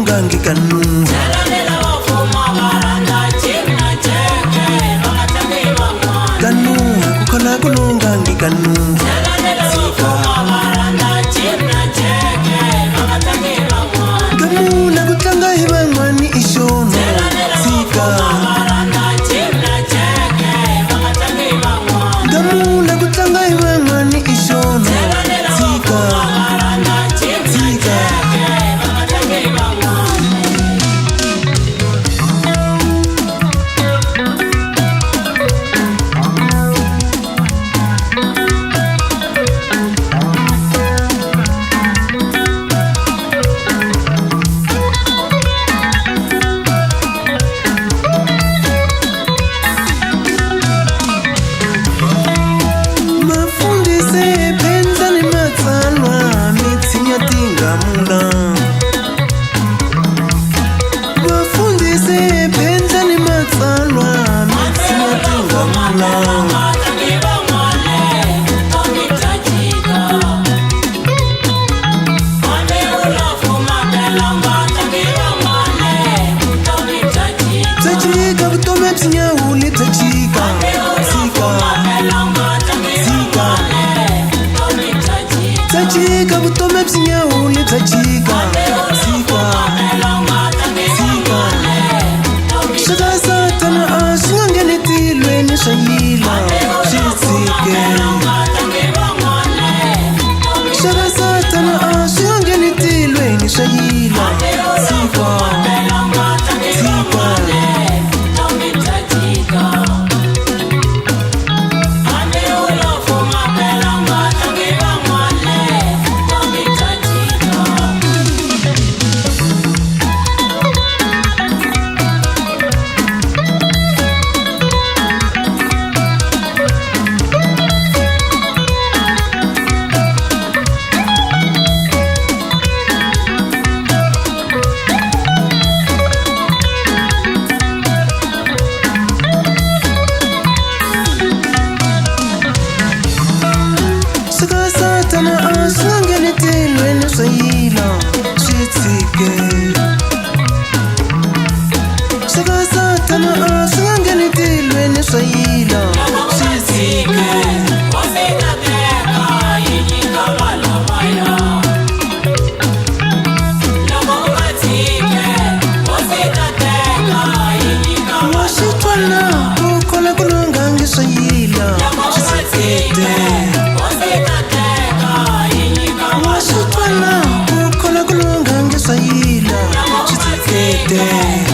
kulunga ngikanu kanu kukhala kulunga ngikanu gamu nakutanga hibangwani ishono sika gamu nakutanga hibangwani ishono sika Tajika butome psinya uli tajika sika shaka satana ashingangene tilweni shayila shitsike shaka satana ashingangene tilweni shayila sika Shaka satana ashingangene tilweni shayila shitsike washitwana kukhola kulunga ngishayila shitsikete washitwana kukhola kulunga ngishayila shitsikete